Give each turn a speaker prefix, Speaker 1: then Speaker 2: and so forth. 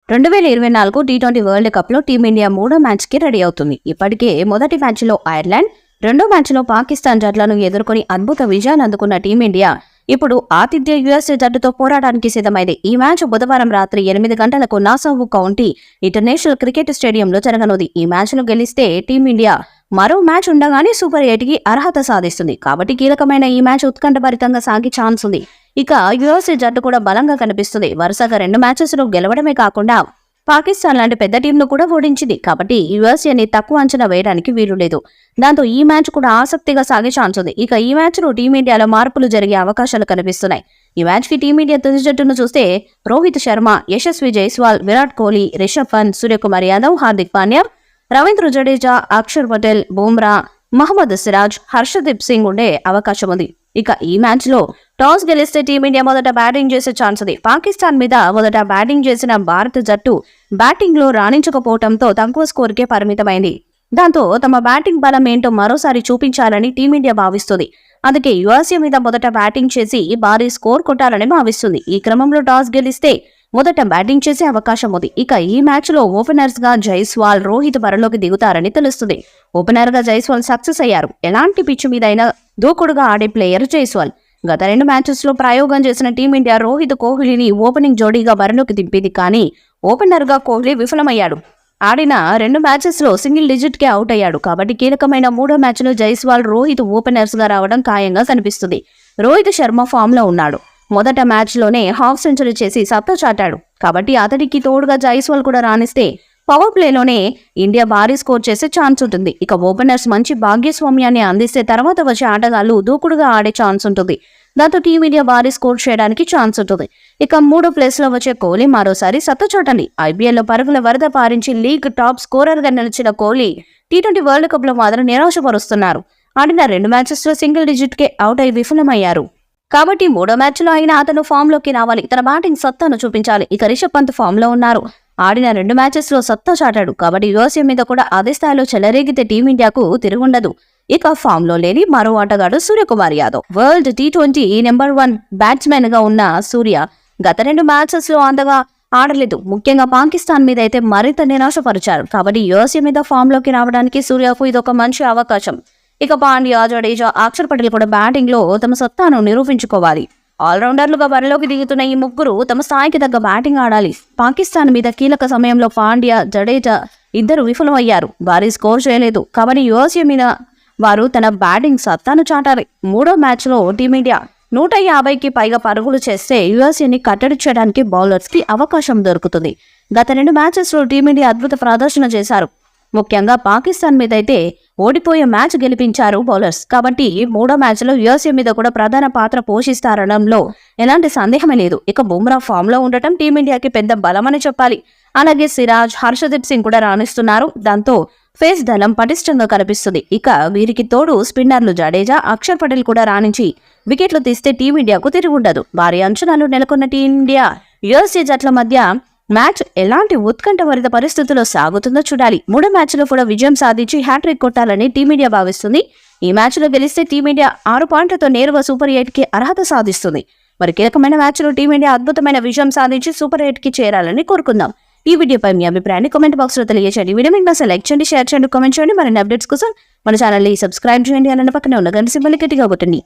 Speaker 1: 2024 T20 world cup లో team India మూడో match కి రెడీ అవుతుంది. ఇప్పటికే మొదటి మ్యాచ్ లో ఐర్లాండ్, రెండో మ్యాచ్ లో పాకిస్తాన్ జట్లను ఎదుర్కొని అద్భుత విజయాన్ని అందుకున్న టీమిండియా ఇప్పుడు ఆతిథ్య యుఎస్ఏ జట్టుతో పోరాటానికి సిద్ధమైంది. ఈ మ్యాచ్ బుధవారం రాత్రి 8 గంటలకు నాసావు కౌంటీ ఇంటర్నేషనల్ క్రికెట్ స్టేడియంలో జరగనుంది. ఈ మ్యాచ్ లో గెలిస్తే టీమిండియా మరో మ్యాచ్ ఉండగానే సూపర్ 8 కి అర్హత సాధిస్తుంది. కాబట్టి కీలకమైన ఈ మ్యాచ్ ఉత్కంఠభరితంగా సాగే ఛాన్స్ ఉంది. ఇక యుఎస్ఏ జట్టు కూడా బలంగా కనిపిస్తుంది. వరుసగా 2 మ్యాచెస్ లో గెలవడమే కాకుండా పాకిస్తాన్ లాంటి పెద్ద టీంను కూడా ఓడించింది. కాబట్టి యుఎస్ఏని తక్కువ అంచనా వేయడానికి వీలు లేదు. దాంతో ఈ మ్యాచ్ కూడా ఆసక్తిగా సాగే ఛాన్స్ ఉంది. ఇక ఈ మ్యాచ్ లో టీమిండియాలో మార్పులు జరిగే అవకాశాలు కనిపిస్తున్నాయి. ఈ మ్యాచ్ కి టీమిండియా తుది జట్టును చూస్తే రోహిత్ శర్మ, యశస్వి జైస్వాల్, విరాట్ కోహ్లీ, రిషబ్ పంత్, సూర్యకుమార్ యాదవ్, హార్దిక్ పాండ్యా, రవీంద్ర జడేజా, అక్షర్ పటేల్, బుమ్రా, మహమ్మద్ సిరాజ్, హర్షదీప్ సింగ్ ఉండే అవకాశం ఉంది. ఇక ఈ మ్యాచ్ లో టాస్ గెలిస్తే టీమిండియా మొదట బ్యాటింగ్ చేసే ఛాన్స్ ఉంది. పాకిస్తాన్ మీద మొదట బ్యాటింగ్ చేసిన భారత జట్టు బ్యాటింగ్ లో రాణించకపోవడంతో తక్కువ స్కోర్కే పరిమితమైంది. దాంతో తమ బ్యాటింగ్ బలం ఏంటో మరోసారి చూపించాలని టీమిండియా భావిస్తుంది. అందుకే యుఎస్ఏ మీద మొదట బ్యాటింగ్ చేసి భారీ స్కోర్ కొట్టాలని భావిస్తుంది. ఈ క్రమంలో టాస్ గెలిస్తే మొదట బ్యాటింగ్ చేసే అవకాశం ఉంది. ఇక ఈ మ్యాచ్ లో ఓపెనర్స్ గా జైస్వాల్, రోహిత్ బరిలోకి దిగుతారని తెలుస్తుంది. ఓపెనర్ గా జైస్వాల్ సక్సెస్ అయ్యారు. ఎలాంటి పిచ్ మీదైనా దూకుడుగా ఆడే ప్లేయర్ జైస్వాల్. గత 2 మ్యాచెస్ లో ప్రయోగం చేసిన టీమిండియా రోహిత్, కోహ్లీని ఓపెనింగ్ జోడీగా బరిలోకి దింపింది. కానీ ఓపెనర్ గా కోహ్లీ విఫలమయ్యాడు. ఆడిన 2 మ్యాచెస్ లో సింగిల్ డిజిట్ కే అవుట్ అయ్యాడు. కాబట్టి కీలకమైన 3వ మ్యాచ్ లో జైస్వాల్, రోహిత్ ఓపెనర్స్ గా రావడం ఖాయంగా కనిపిస్తుంది. రోహిత్ శర్మ ఫామ్ లో ఉన్నాడు. మొదట మ్యాచ్ లోనే హాఫ్ సెంచరీ చేసి సత్తా చాటాడు. కాబట్టి అతడికి తోడుగా జైస్వాల్ కూడా రాణిస్తే పవర్ ప్లేలోనే ఇండియా భారీ స్కోర్ చేసే ఛాన్స్ ఉంటుంది. ఇక ఓపెనర్స్ మంచి భాగ్యస్వామ్యాన్ని అందిస్తే తర్వాత వచ్చే ఆటగాళ్లు దూకుడుగా ఆడే ఛాన్స్ ఉంటుంది. దాంతో టీమిండియా భారీ స్కోర్ చేయడానికి ఛాన్స్ ఉంటుంది. ఇక 3వ ప్లేస్ లో వచ్చే కోహ్లీ మరోసారి సత్తా చాటాలి. ఐపీఎల్లో పరుగుల వరద పారించి లీగ్ టాప్ స్కోరర్ గా నిలిచిన కోహ్లీ టీ20 వరల్డ్ కప్ లో మాత్రం నిరాశపరుస్తున్నారు. ఆడిన 2 మ్యాచెస్ లో సింగిల్ డిజిట్ కే అవుట్ అయి విఫలమయ్యారు. కాబట్టి 3వ మ్యాచ్ లో అయినా అతను ఫామ్ లోకి రావాలి. తన బ్యాటింగ్ సత్తాను చూపించాలి. ఇక రిషబ్ పంత్ ఫామ్ లో ఉన్నారు. ఆడిన 2 మ్యాచెస్ లో సత్తా చాటాడు. కాబట్టి యుఎస్ఏ మీద కూడా అదే స్థాయిలో చెలరేగితే టీమిండియాకు తిరుగుండదు. ఇక ఫామ్ లో లేని మరో ఆటగాడు Suryakumar Yadav. World T20 number 1 batsmen గా ఉన్న సూర్య గత 2 మ్యాచెస్ లో అంతగా ఆడలేదు. ముఖ్యంగా పాకిస్తాన్ మీద అయితే మరింత నిరాశపరిచారు. కాబట్టి యుఎస్ఏ మీద ఫామ్ లోకి రావడానికి సూర్యకు ఇదొక మంచి అవకాశం. ఇక పాండ్యా, జడేజా, అక్షర్ పటేల్ కూడా బ్యాటింగ్ లో తమ సత్తాను నిరూపించుకోవాలి. ఆల్రౌండర్లుగా బరిలోకి దిగుతున్న ఈ ముగ్గురు తమ స్థాయికి తగ్గ బ్యాటింగ్ ఆడాలి. పాకిస్తాన్ మీద కీలక సమయంలో పాండ్యా, జడేజా ఇద్దరు విఫలమయ్యారు. భారీ స్కోర్ చేయలేదు. కాబట్టి యుఎస్ఏ మీద వారు తన బ్యాటింగ్ సత్తాను చాటాలి. 3వ మ్యాచ్ లో టీమిండియా 150కి పైగా పరుగులు చేస్తే యుఎస్ఏని కట్టడి చేయడానికి బౌలర్స్ కి అవకాశం దొరుకుతుంది. గత 2 మ్యాచెస్ లో టీమిండియా అద్భుత ప్రదర్శన చేశారు. ముఖ్యంగా పాకిస్తాన్ మీద అయితే ఓడిపోయే మ్యాచ్ గెలిపించారు బౌలర్స్. కాబట్టి 3వ మ్యాచ్ లో యుఎస్ఏ మీద కూడా ప్రధాన పాత్ర పోషిస్తారనడంలో ఎలాంటి సందేహమే లేదు. ఇక బుమ్రా ఫామ్ లో ఉండటం టీమిండియాకి పెద్ద బలమని చెప్పాలి. అలాగే సిరాజ్, హర్షదీప్ సింగ్ కూడా రాణిస్తున్నారు. దాంతో ఫేస్ దళం పటిష్టంగా కనిపిస్తుంది. ఇక వీరికి తోడు స్పిన్నర్లు జడేజా, అక్షర్ పటేల్ కూడా రాణించి వికెట్లు తీస్తే టీమిండియాకు తిరుగుండదు. భారీ అంచనాలు నెలకొన్న టీమిండియా యుఎస్ఏ జట్ల మధ్య మ్యాచ్ ఎలాంటి ఉత్కంఠభరిత పరిస్థితుల్లో సాగుతుందో చూడాలి. 3వ మ్యాచ్ లో కూడా విజయం సాధించి హ్యాట్రిక్ కొట్టాలని టీమిండియా భావిస్తుంది. ఈ మ్యాచ్ లో గెలిస్తే టీమిండియా 6 పాయింట్లతో నేరుగా సూపర్ 8 కి అర్హత సాధిస్తుంది. మరి కీలకమైన మ్యాచ్ లో టీమిండియా అద్భుతమైన విజయం సాధించి సూపర్ 8 కి చేరాలని కోరుకుందాం. ఈ వీడియోపై మీ అభిప్రాయాన్ని కామెంట్ బాక్స్ లో తెలియజేయండి. వీడియో మీకు నచ్చితే లైక్ చేయండి, షేర్ చేయండి, కామెంట్ చేయండి. మరిన్ని అప్డేట్స్ కోసం మన ఛానల్ ని సబ్స్క్రైబ్ చేయండి. అలానే పక్కనే ఉన్న గంట సింబల్ గట్టిగా కొట్టండి.